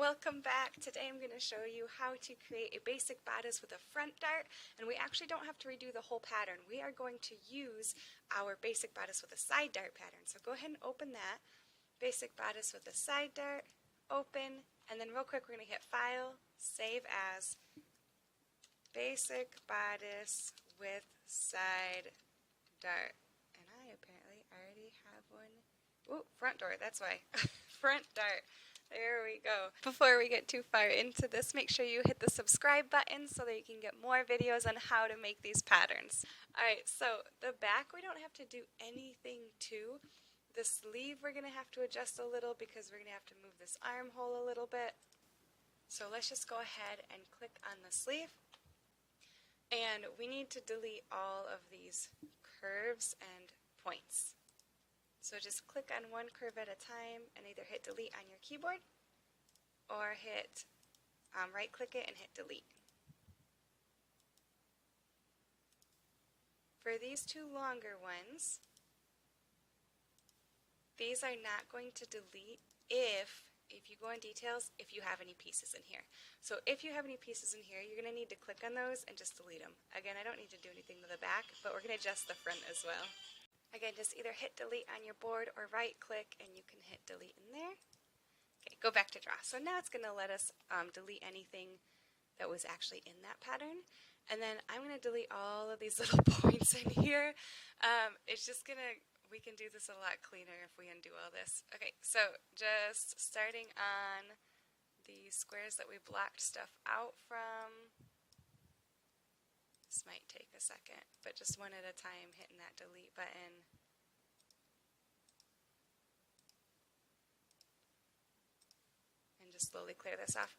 Welcome back. Today I'm going to show you how to create a basic bodice with a front dart, and we actually don't have to redo the whole pattern. We are going to use our basic bodice with a side dart pattern. So go ahead and open that. Basic bodice with a side dart, open, and then real quick we're going to hit File, Save As, Basic Bodice with Side Dart. And I apparently already have one. Ooh, front door, that's why. Front dart. There we go. Before we get too far into this, make sure you hit the subscribe button so that you can get more videos on how to make these patterns. Alright, so the back we don't have to do anything to. The sleeve we're going to have to adjust a little because we're going to have to move this armhole a little bit. So let's just go ahead and click on the sleeve. And we need to delete all of these curves and points. So just click on one curve at a time and either hit delete on your keyboard or hit right click it and hit delete. For these two longer ones, these are not going to delete if you go in details, if you have any pieces in here. So if you have any pieces in here, you're going to need to click on those and just delete them. Again, I don't need to do anything to the back, but we're going to adjust the front as well. Again, just either hit delete on your board or right click and you can hit delete in there. Okay, go back to draw. So now it's going to let us delete anything that was actually in that pattern. And then I'm going to delete all of these little points in here. It's just going to, we can do this a lot cleaner if we undo all this. Okay, so just starting on the squares that we blocked stuff out from. This might take a second, but just one at a time, hitting that delete button. And just slowly clear this off.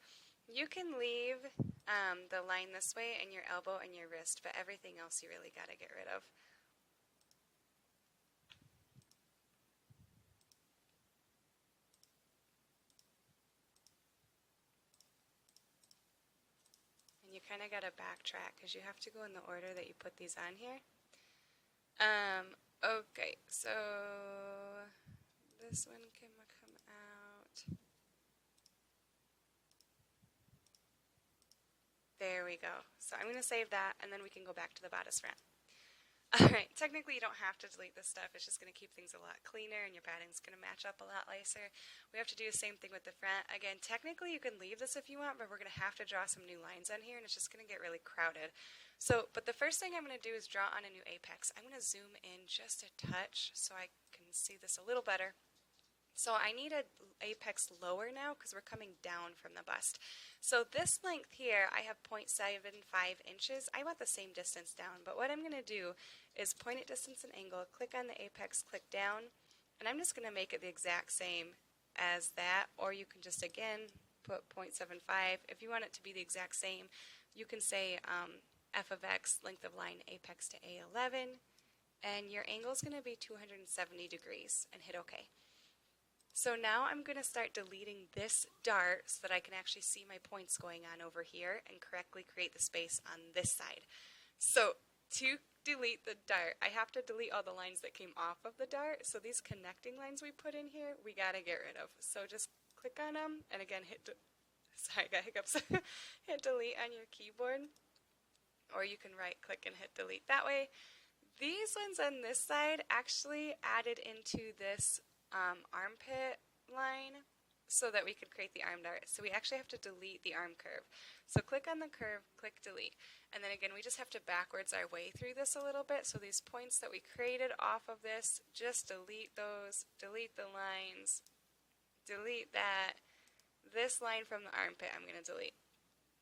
You can leave the line this way and your elbow and your wrist, but everything else you really got to get rid of. You kind of got to backtrack because you have to go in the order that you put these on here. Okay, so this one can come out. There we go. So I'm going to save that and then we can go back to the bodice front. Alright, technically you don't have to delete this stuff, it's just going to keep things a lot cleaner and your padding's going to match up a lot nicer. We have to do the same thing with the front. Again, technically you can leave this if you want, but we're going to have to draw some new lines on here and it's just going to get really crowded. So, but the first thing I'm going to do is draw on a new apex. I'm going to zoom in just a touch so I can see this a little better. So I need an apex lower now because we're coming down from the bust. So this length here, I have 0.75 inches. I want the same distance down, but what I'm going to do is point at distance and angle, click on the apex, click down, and I'm just going to make it the exact same as that, or you can just again put 0.75. If you want it to be the exact same, you can say f of x, length of line apex to A11, and your angle is going to be 270 degrees, and hit OK. So now I'm going to start deleting this dart so that I can actually see my points going on over here and correctly create the space on this side. So to delete the dart, I have to delete all the lines that came off of the dart. So these connecting lines we put in here, we got to get rid of. So just click on them and again sorry, I got hiccups. Hit delete on your keyboard, or you can right click and hit delete that way. These ones on this side actually added into this armpit line so that we could create the arm dart. So we actually have to delete the arm curve. So click on the curve, click delete. And then again, we just have to backwards our way through this a little bit. So these points that we created off of this, just delete those, delete the lines, delete that. This line from the armpit I'm going to delete.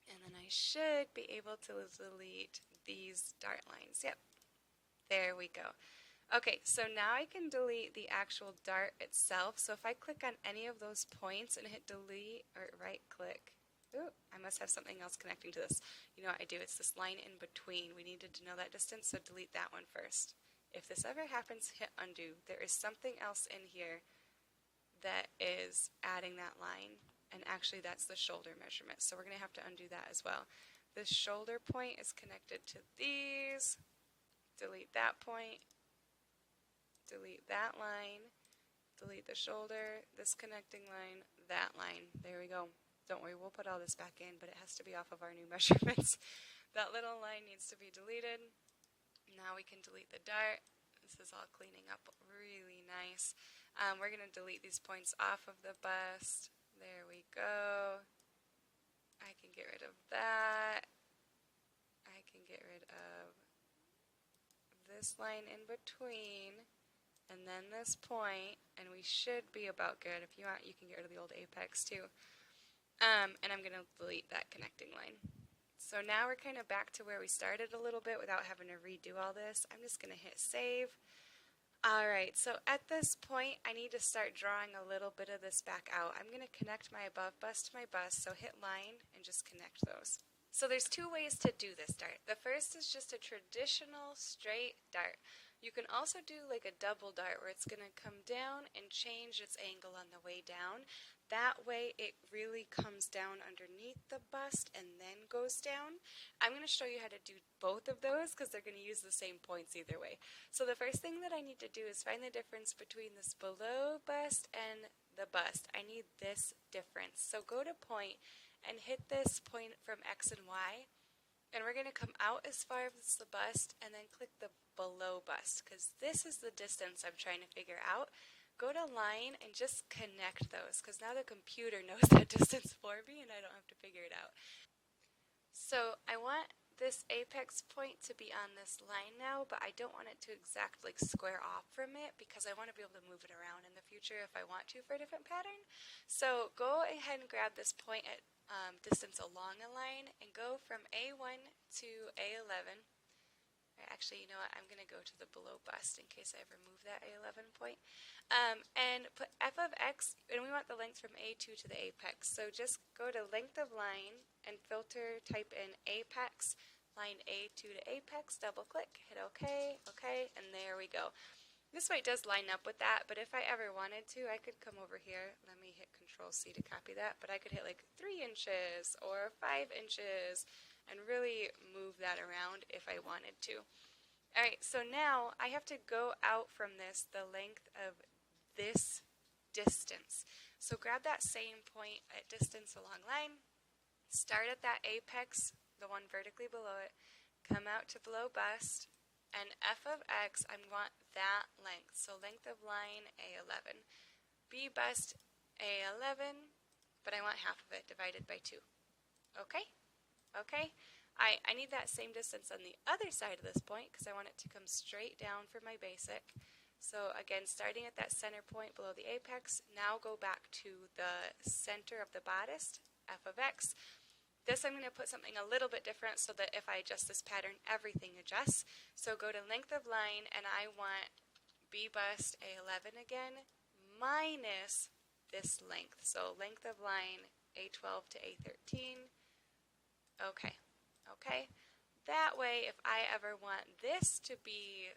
And then I should be able to delete these dart lines. Yep, there we go. Okay, so now I can delete the actual dart itself. So if I click on any of those points and hit delete or right click, ooh, I must have something else connecting to this. You know what I do? It's this line in between. We needed to know that distance, so delete that one first. If this ever happens, hit undo. There is something else in here that is adding that line, and actually that's the shoulder measurement. So we're going to have to undo that as well. This shoulder point is connected to these. Delete that point. Delete that line, delete the shoulder, this connecting line, that line. There we go. Don't worry, we'll put all this back in, but it has to be off of our new measurements. That little line needs to be deleted. Now we can delete the dart. This is all cleaning up really nice. We're going to delete these points off of the bust. There we go. I can get rid of that. I can get rid of this line in between. And then this point, and we should be about good. If you want, you can get rid of the old apex too. And I'm going to delete that connecting line. So now we're kind of back to where we started a little bit without having to redo all this. I'm just going to hit save. Alright, so at this point I need to start drawing a little bit of this back out. I'm going to connect my above bust to my bust, so hit line and just connect those. So there's two ways to do this dart. The first is just a traditional straight dart. You can also do like a double dart where it's going to come down and change its angle on the way down. That way it really comes down underneath the bust and then goes down. I'm going to show you how to do both of those because they're going to use the same points either way. So the first thing that I need to do is find the difference between this below bust and the bust. I need this difference. So go to point and hit this point from X and Y. And we're going to come out as far as the bust and then click the below bust because this is the distance I'm trying to figure out. Go to line and just connect those because now the computer knows that distance for me and I don't have to figure it out. So I want this apex point to be on this line now, but I don't want it to exactly square off from it because I want to be able to move it around in the future if I want to for a different pattern. So go ahead and grab this point at distance along a line and go from A1 to A11. Actually, you know what, I'm going to go to the below bust in case I ever move that A11 point. And put f of x, and we want the length from A2 to the apex. So just go to length of line and filter, type in apex, line A2 to apex, double click, hit OK, OK, and there we go. This way it does line up with that, but if I ever wanted to, I could come over here. Let me hit Control-C to copy that, but I could hit like 3 inches or 5 inches and really move that around if I wanted to. Alright, so now I have to go out from this the length of this distance. So grab that same point at distance along line, start at that apex, the one vertically below it, come out to below bust, and f of x, I want that length. So length of line, A11. B bust, A11, but I want half of it divided by 2. Okay? Okay? I need that same distance on the other side of this point because I want it to come straight down for my basic. So again, starting at that center point below the apex, now go back to the center of the bodice, f of x. This I'm going to put something a little bit different so that if I adjust this pattern, everything adjusts. So go to length of line, and I want B bust A11 again, minus this length. So length of line A12 to A13. Okay, okay. That way, if I ever want this to be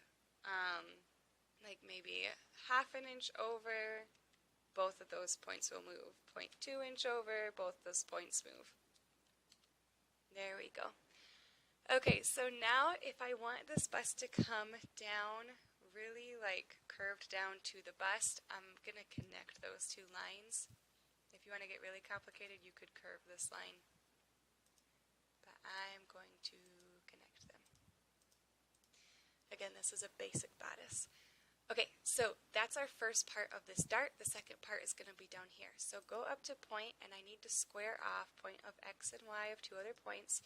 like maybe half an inch over, both of those points will move. 0.2 inch over, both those points move. There we go. Okay, so now if I want this bust to come down, really like curved down to the bust, I'm going to connect those two lines. If you want to get really complicated, you could curve this line. But I'm going to connect them. Again, this is a basic bodice. Okay, so that's our first part of this dart. The second part is going to be down here. So go up to point, and I need to square off point of x and y of 2 other points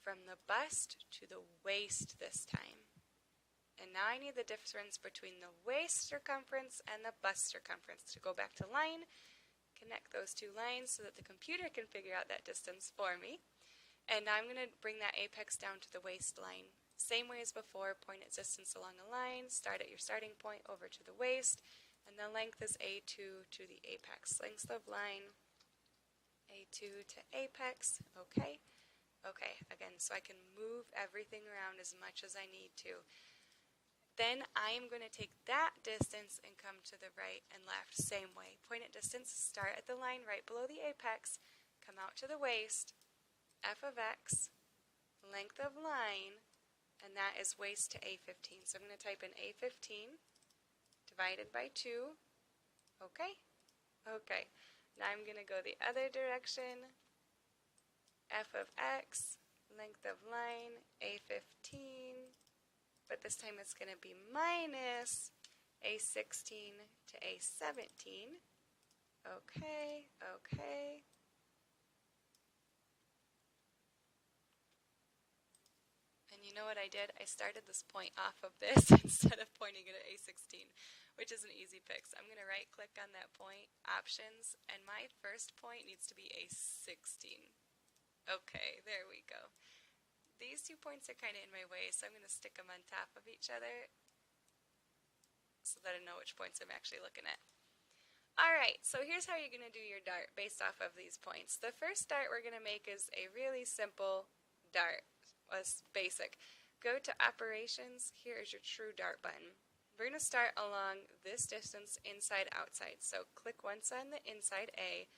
from the bust to the waist this time. And now I need the difference between the waist circumference and the bust circumference. To go back to line, connect those two lines so that the computer can figure out that distance for me. And now I'm going to bring that apex down to the waistline. Same way as before, point at distance along a line, start at your starting point over to the waist, and the length is A2 to the apex. Length of line, A2 to apex, okay? Okay, again, so I can move everything around as much as I need to. Then I am going to take that distance and come to the right and left, same way. Point at distance, start at the line right below the apex, come out to the waist, f of x, length of line, and that is waist to A15. So I'm going to type in A15 divided by 2. Okay? Okay. Now I'm going to go the other direction. f of x, length of line, A15, but this time it's going to be minus A16 to A17. Okay, okay. And you know what I did? I started this point off of this instead of pointing it at A16, which is an easy fix. I'm going to right click on that point, options, and my first point needs to be A16. Okay, there we go. These 2 points are kind of in my way, so I'm going to stick them on top of each other so that I know which points I'm actually looking at. Alright, so here's how you're going to do your dart based off of these points. The first dart we're going to make is a really simple dart. Was basic. Go to operations, here is your true dart button. We're going to start along this distance inside outside. So click once on the inside A,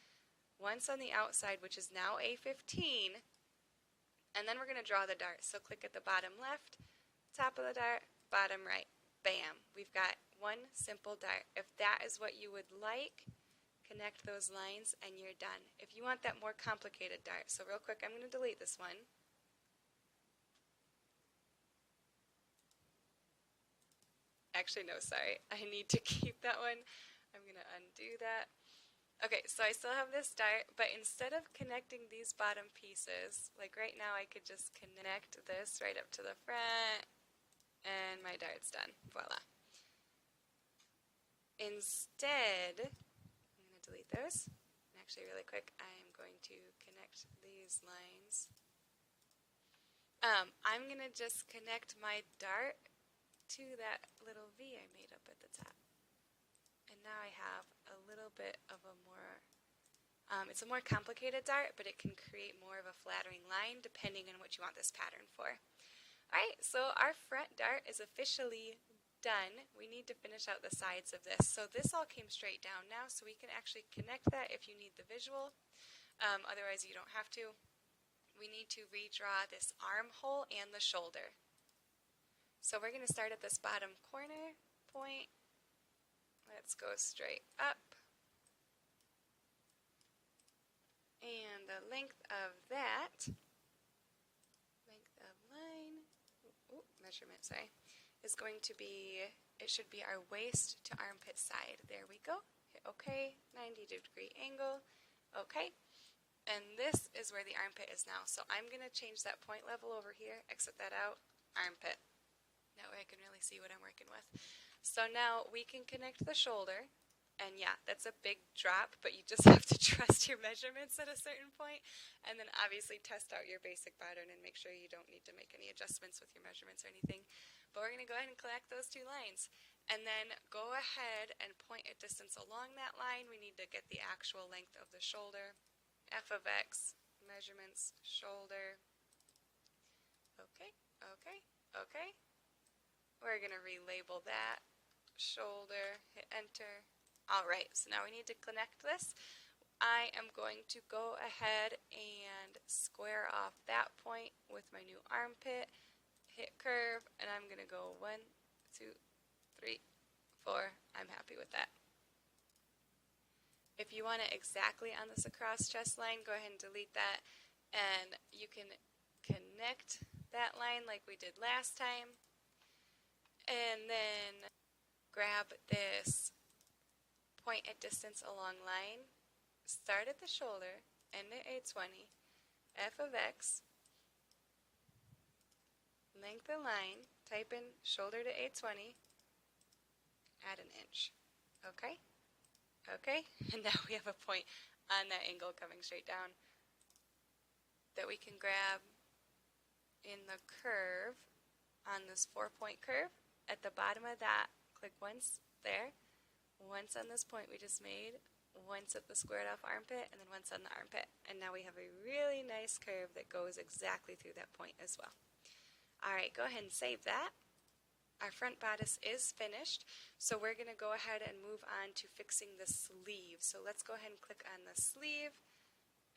once on the outside, which is now A15, and then we're going to draw the dart. So click at the bottom left, top of the dart, bottom right. Bam! We've got one simple dart. If that is what you would like, connect those lines and you're done. If you want that more complicated dart, so real quick I'm going to delete this one. Actually, no, sorry. I need to keep that one. I'm going to undo that. Okay, so I still have this dart, but instead of connecting these bottom pieces, like right now I could just connect this right up to the front, and my dart's done. Voila. Instead, I'm going to delete those. Actually, really quick, I am going to connect these lines. I'm going to just connect my dart to that little V I made up at the top. And now I have a little bit of a more, it's a more complicated dart, but it can create more of a flattering line depending on what you want this pattern for. Alright, so our front dart is officially done. We need to finish out the sides of this. So this all came straight down now, so we can actually connect that if you need the visual. Otherwise you don't have to. We need to redraw this armhole and the shoulder. So we're going to start at this bottom corner point. Let's go straight up. And the length of that, length of line, measurement, sorry, is going to be, it should be our waist to armpit side. There we go. Hit OK, 90-degree angle. OK. And this is where the armpit is now. So I'm going to change that point level over here, exit that out, armpit. That way I can really see what I'm working with. So now we can connect the shoulder, and yeah, that's a big drop, but you just have to trust your measurements at a certain point, and then obviously test out your basic pattern and make sure you don't need to make any adjustments with your measurements or anything. But we're going to go ahead and connect those 2 lines, and then go ahead and point a distance along that line. We need to get the actual length of the shoulder. F of x, measurements, shoulder. Okay, okay, okay. We're going to relabel that, shoulder, hit enter. Alright, so now we need to connect this. I am going to go ahead and square off that point with my new armpit, hit curve, and I'm going to go 1, 2, 3, 4. I'm happy with that. If you want it exactly on this across chest line, go ahead and delete that, and you can connect that line like we did last time. And then grab this point at distance along line, start at the shoulder, end at A20, F of x, length of line, type in shoulder to A20, add an inch. Okay? Okay? And now we have a point on that angle coming straight down that we can grab in the curve on this 4-point curve. At the bottom of that, click once there, once on this point we just made, once at the squared off armpit, and then once on the armpit. And now we have a really nice curve that goes exactly through that point as well. Alright, go ahead and save that. Our front bodice is finished, so we're going to go ahead and move on to fixing the sleeve. So let's go ahead and click on the sleeve,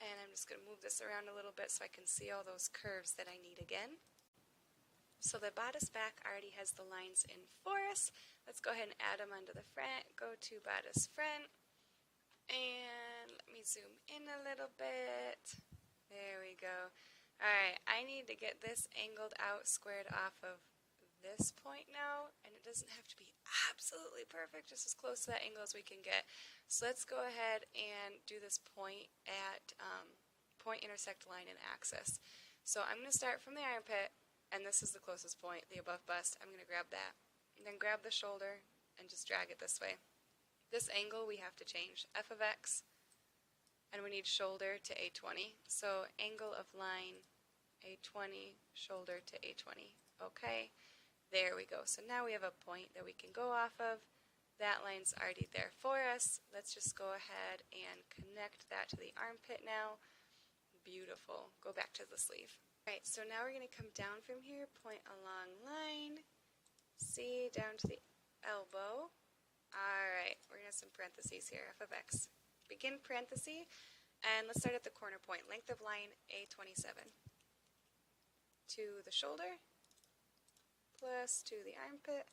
and I'm just going to move this around a little bit so I can see all those curves that I need again. So the bodice back already has the lines in for us. Let's go ahead and add them onto the front. Go to bodice front, and let me zoom in a little bit. There we go. I need to get this angled out, squared off of this point now, and it doesn't have to be absolutely perfect, just as close to that angle as we can get. So let's go ahead and do this point at point intersect line and axis. So I'm going to start from the armpit, and this is the closest point, the above bust. I'm going to grab that, and then grab the shoulder and just drag it this way. This angle we have to change, f of x, and we need shoulder to A20. So angle of line A20, shoulder to A20. Okay. There we go. So now we have a point that we can go off of. That line's already there for us. Let's just go ahead and connect that to the armpit now. Beautiful. Go back to the sleeve. Alright, so now we're going to come down from here, point along line, C down to the elbow. Alright, we're going to have some parentheses here, f of x. Begin parenthesis, and let's start at the corner point. Length of line A27. To the shoulder, plus to the armpit,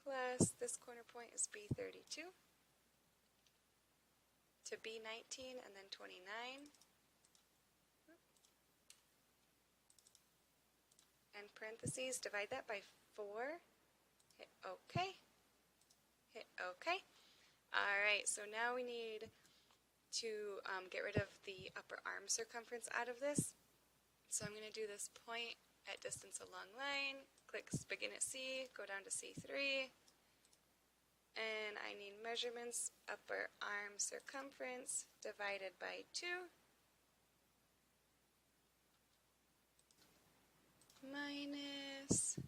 plus this corner point is B32, to B19, and then 29, and parentheses, divide that by 4, hit OK, hit OK. Alright, so now we need to get rid of the upper arm circumference out of this. So I'm going to do this point at distance along line, click begin at C, go down to C3, and I need measurements, upper arm circumference divided by 2, minus,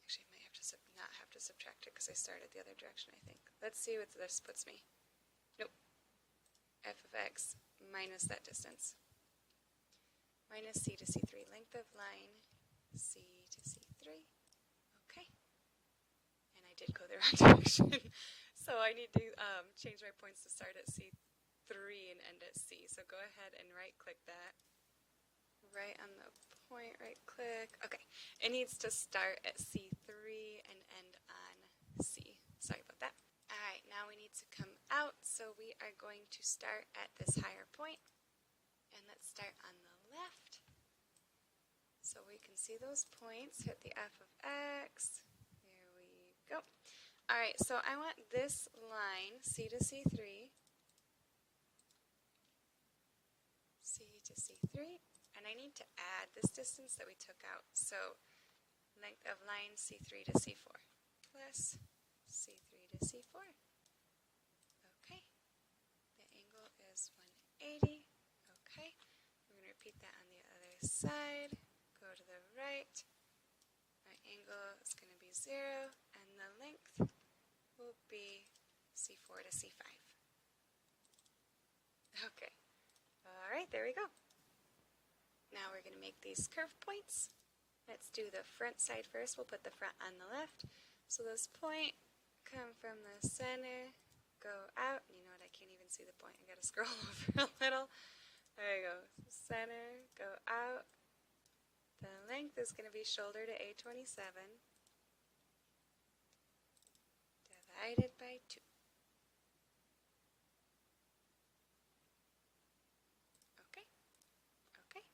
actually I might have to not have to subtract it because I started the other direction, I think. Let's see what this puts me. Nope, f of x minus that distance. Minus C to C3, length of line, C to C3, okay. And I did go the wrong direction, so I need to change my points to start at C3 and end at C. So go ahead and right click that, right on the point, right click, okay. It needs to start at C3 and end on C. Sorry about that. Alright, now we need to come out, so we are going to start at this higher point, and let's start on the left. So we can see those points, hit the f of x, there we go. Alright, so I want this line, C to C3, C to C3, and I need to add this distance that we took out. So length of line C3 to C4, plus C3 to C4. Okay, the angle is 180. Okay, we're going to repeat that on the other side. Go to the right. My angle is going to be 0, and the length will be C4 to C5. Okay. Alright, there we go. Now we're going to make these curve points. Let's do the front side first. We'll put the front on the left. So this point, come from the center, go out. You know what, I can't even see the point. I got to scroll over a little. There you go. Center, go out. The length is going to be shoulder to A27 divided by 2. Okay. Okay.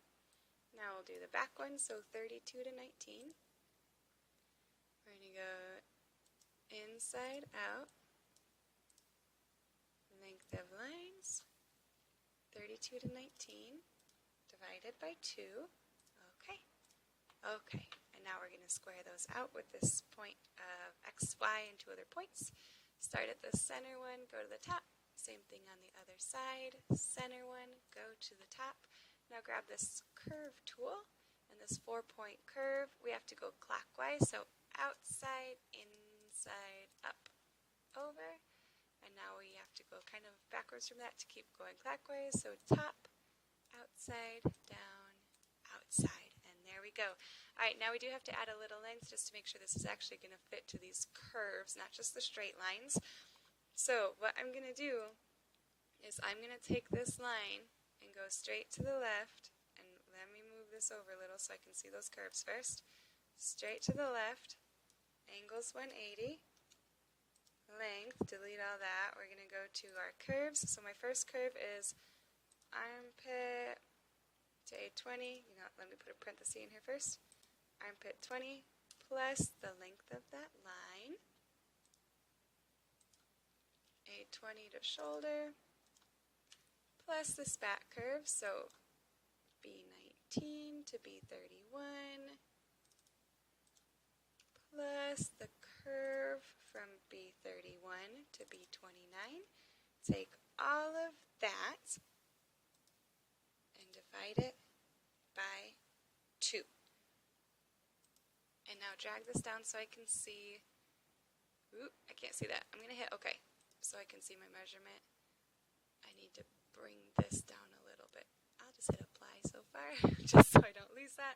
Now we'll do the back one, so 32 to 19. We're going to go inside out. Length of lines, 32 to 19 divided by 2. Okay. Okay, and now we're going to square those out with this point of x, y, and 2 other points. Start at the center one, go to the top. Same thing on the other side. Center one, go to the top. Now grab this curve tool, and this 4-point curve, we have to go clockwise. So outside, inside, up, over. And now we have to go kind of backwards from that to keep going clockwise. So top, outside, down, outside. There we go. Alright, now we do have to add a little length just to make sure this is actually going to fit to these curves, not just the straight lines. So what I'm going to do is I'm going to take this line and go straight to the left, and let me move this over a little so I can see those curves first. Straight to the left, angle's 180, length, delete all that, we're going to go to our curves. So my first curve is armpit, say 20, let me put a parenthesis in here first. Armpit 20 plus the length of that line. A 20 to shoulder plus the spat curve, so B19 to B31 plus the curve from B31 to B29. Take all of that and divide it by 2. And now drag this down so I can see. Ooh, I can't see that. I'm going to hit OK so I can see my measurement. I need to bring this down a little bit. I'll just hit apply so far just so I don't lose that.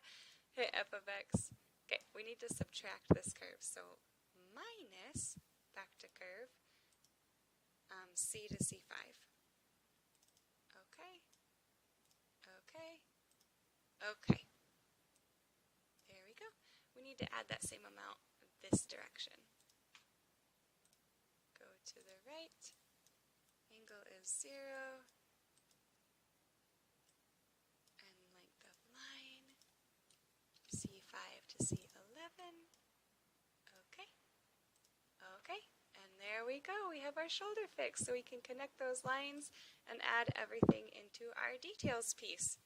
Hit f of x. Okay, we need to subtract this curve. So minus, back to curve, c to c5. Okay, okay, okay. There we go. We need to add that same amount this direction. Go to the right. Angle is 0. And length of line, C5 to C11. Okay. Okay. And there we go. We have our shoulder fixed. So we can connect those lines and add everything into our details piece.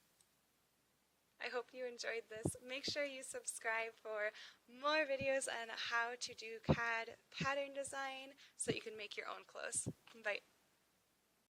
I hope you enjoyed this. Make sure you subscribe for more videos on how to do CAD pattern design so you can make your own clothes. Bye.